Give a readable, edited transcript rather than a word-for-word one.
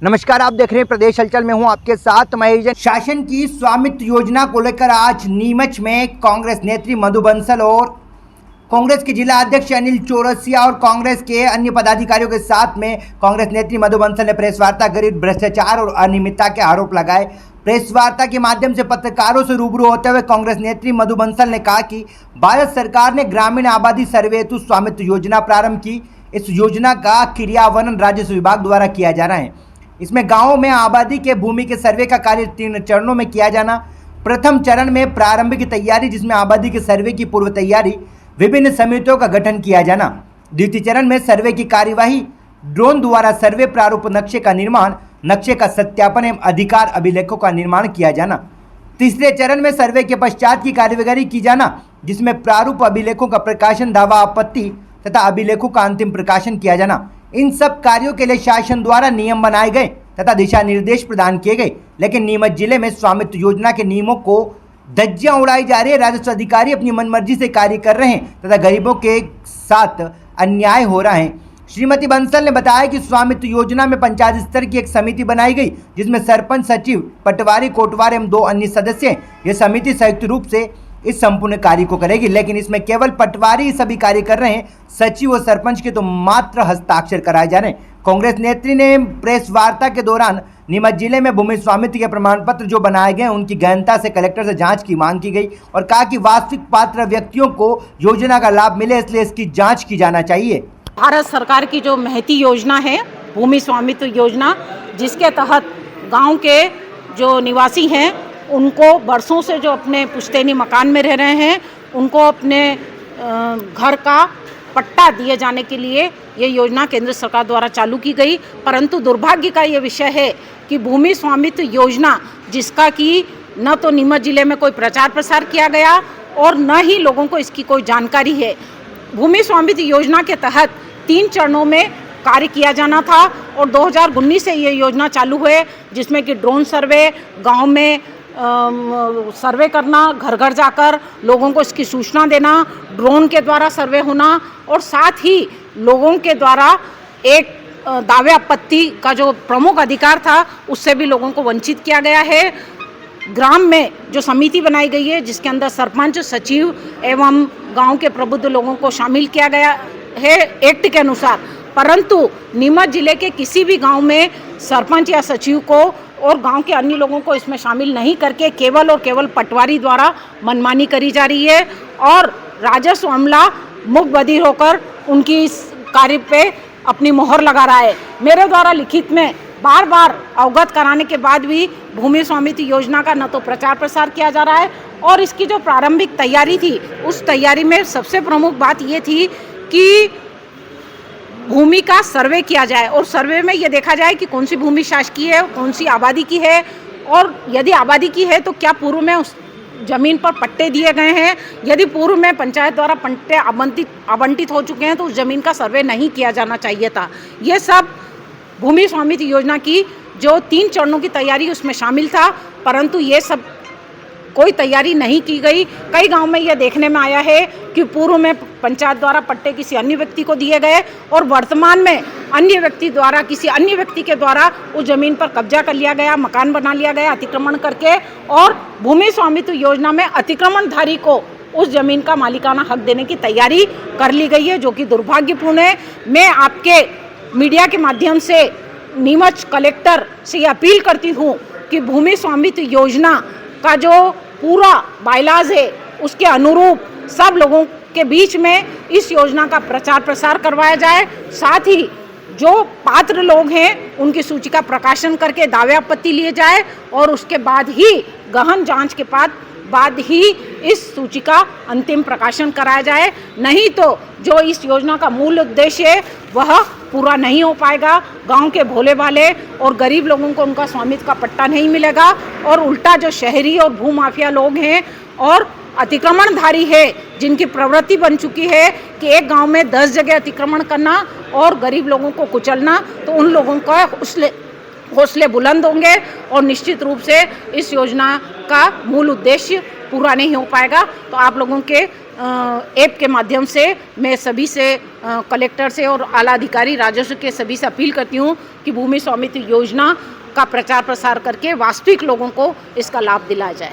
नमस्कार, आप देख रहे हैं प्रदेश हलचल में हूं आपके साथ मैं। शासन की स्वामित्व योजना को लेकर आज नीमच में कांग्रेस नेत्री मधु बंसल और कांग्रेस के जिला अध्यक्ष अनिल चौरसिया और कांग्रेस के अन्य पदाधिकारियों के साथ में कांग्रेस नेत्री मधु बंसल ने प्रेस वार्ता कर भ्रष्टाचार और अनियमितता के आरोप लगाए। प्रेस वार्ता के माध्यम से पत्रकारों से रूबरू होते हुए कांग्रेस नेत्री मधु बंसल ने कहा कि भारत सरकार ने ग्रामीण आबादी सर्वे हेतु स्वामित्व योजना प्रारंभ की। इस योजना का क्रियान्वयन राजस्व विभाग द्वारा किया जा रहा है। इसमें गांवों में आबादी के भूमि के सर्वे का कार्य 3 चरणों में किया जाना। प्रथम चरण में प्रारंभिक तैयारी, जिसमें आबादी के सर्वे की पूर्व तैयारी, विभिन्न समितियों का गठन किया जाना। द्वितीय चरण में सर्वे की कार्यवाही, ड्रोन द्वारा सर्वे प्रारूप नक्शे का निर्माण, नक्शे का सत्यापन एवं अधिकार अभिलेखों का निर्माण किया जाना। तीसरे चरण में सर्वे के पश्चात की कार्यवाही की जाना, जिसमें प्रारूप अभिलेखों का प्रकाशन, दावा आपत्ति तथा अभिलेखों का अंतिम प्रकाशन किया जाना। इन सब कार्यों के लिए शासन द्वारा नियम बनाए गए तथा दिशा निर्देश प्रदान किए गए, लेकिन नीमच जिले में स्वामित्व योजना के नियमों को धज्जियां उड़ाई जा रही है। राजस्व अधिकारी अपनी मनमर्जी से कार्य कर रहे हैं तथा गरीबों के साथ अन्याय हो रहा है। श्रीमती बंसल ने बताया कि स्वामित्व योजना में पंचायत स्तर की एक समिति बनाई गई, जिसमें सरपंच, सचिव, पटवारी, कोटवार एवं 2 अन्य सदस्य हैं। ये समिति संयुक्त रूप से इस संपूर्ण कार्य को करेगी, लेकिन इसमें केवल पटवारी सभी कार्य कर रहे हैं। सचिव और सरपंच के तो मात्र हस्ताक्षर कराए जा रहे हैं। कांग्रेस नेत्री ने प्रेस वार्ता के दौरान नीमच जिले में भूमि स्वामित्व के प्रमाण पत्र जो बनाए गए उनकी गहनता से कलेक्टर से जांच की मांग की गई और कहा कि वास्तविक पात्र व्यक्तियों को योजना का लाभ मिले, इसलिए इसकी जांच की जाना चाहिए। भारत सरकार की जो महती योजना है भूमि स्वामित्व योजना, जिसके तहत गांव के जो निवासी हैं उनको बरसों से जो अपने पुश्तैनी मकान में रह रहे हैं उनको अपने घर का पट्टा दिए जाने के लिए ये योजना केंद्र सरकार द्वारा चालू की गई। परंतु दुर्भाग्य का ये विषय है कि भूमि स्वामित्व योजना, जिसका कि न तो नीमच जिले में कोई प्रचार प्रसार किया गया और न ही लोगों को इसकी कोई जानकारी है। भूमि स्वामित्व योजना के तहत 3 चरणों में कार्य किया जाना था और 2019 से ये योजना चालू हुए, जिसमें कि ड्रोन सर्वे, गांव में सर्वे करना, घर घर जाकर लोगों को इसकी सूचना देना, ड्रोन के द्वारा सर्वे होना और साथ ही लोगों के द्वारा एक दावे आपत्ति का जो प्रमुख अधिकार था उससे भी लोगों को वंचित किया गया है। ग्राम में जो समिति बनाई गई है, जिसके अंदर सरपंच, सचिव एवं गांव के प्रबुद्ध लोगों को शामिल किया गया है एक्ट के अनुसार, परंतु नीमच जिले के किसी भी गांव में सरपंच या सचिव को और गांव के अन्य लोगों को इसमें शामिल नहीं करके केवल और केवल पटवारी द्वारा मनमानी करी जा रही है और राजस्व अमला मुख बधिर होकर उनकी इस कार्य पे अपनी मोहर लगा रहा है। मेरे द्वारा लिखित में बार बार अवगत कराने के बाद भी भूमि स्वामित्व योजना का न तो प्रचार प्रसार किया जा रहा है और इसकी जो प्रारंभिक तैयारी थी उस तैयारी में सबसे प्रमुख बात ये थी कि भूमि का सर्वे किया जाए और सर्वे में ये देखा जाए कि कौन सी भूमि शासकीय है, कौन सी आबादी की है और यदि आबादी की है तो क्या पूर्व में उस जमीन पर पट्टे दिए गए हैं। यदि पूर्व में पंचायत द्वारा पट्टे आवंटित हो चुके हैं तो उस जमीन का सर्वे नहीं किया जाना चाहिए था। ये सब भूमि स्वामित्व योजना की जो 3 चरणों की तैयारी उसमें शामिल था, परंतु ये सब कोई तैयारी नहीं की गई। कई गांव में यह देखने में आया है कि पूर्व में पंचायत द्वारा पट्टे किसी अन्य व्यक्ति को दिए गए और वर्तमान में अन्य व्यक्ति द्वारा किसी अन्य व्यक्ति के द्वारा उस जमीन पर कब्जा कर लिया गया, मकान बना लिया गया अतिक्रमण करके, और भूमि स्वामित्व योजना में अतिक्रमणधारी को उस जमीन का मालिकाना हक देने की तैयारी कर ली गई है, जो कि दुर्भाग्यपूर्ण है। मैं आपके मीडिया के माध्यम से नीमच कलेक्टर से अपील करती हूँ कि भूमि स्वामित्व योजना का जो पूरा बायलाज है उसके अनुरूप सब लोगों के बीच में इस योजना का प्रचार प्रसार करवाया जाए। साथ ही जो पात्र लोग हैं उनकी सूची का प्रकाशन करके दावे आपत्ति लिए जाए और उसके बाद ही गहन जांच के बाद ही इस सूची का अंतिम प्रकाशन कराया जाए। नहीं तो जो इस योजना का मूल उद्देश्य है वह पूरा नहीं हो पाएगा। गांव के भोले भाले और गरीब लोगों को उनका स्वामित्व का पट्टा नहीं मिलेगा और उल्टा जो शहरी और भूमाफिया लोग हैं और अतिक्रमणधारी है, जिनकी प्रवृत्ति बन चुकी है कि एक गांव में 10 जगह अतिक्रमण करना और गरीब लोगों को कुचलना, तो उन लोगों का हौसले बुलंद होंगे और निश्चित रूप से इस योजना का मूल उद्देश्य पूरा नहीं हो पाएगा। तो आप लोगों के ऐप के माध्यम से मैं सभी से कलेक्टर से और आला अधिकारी राजस्व के सभी से अपील करती हूँ कि भूमि स्वामित्व योजना का प्रचार प्रसार करके वास्तविक लोगों को इसका लाभ दिलाया जाए।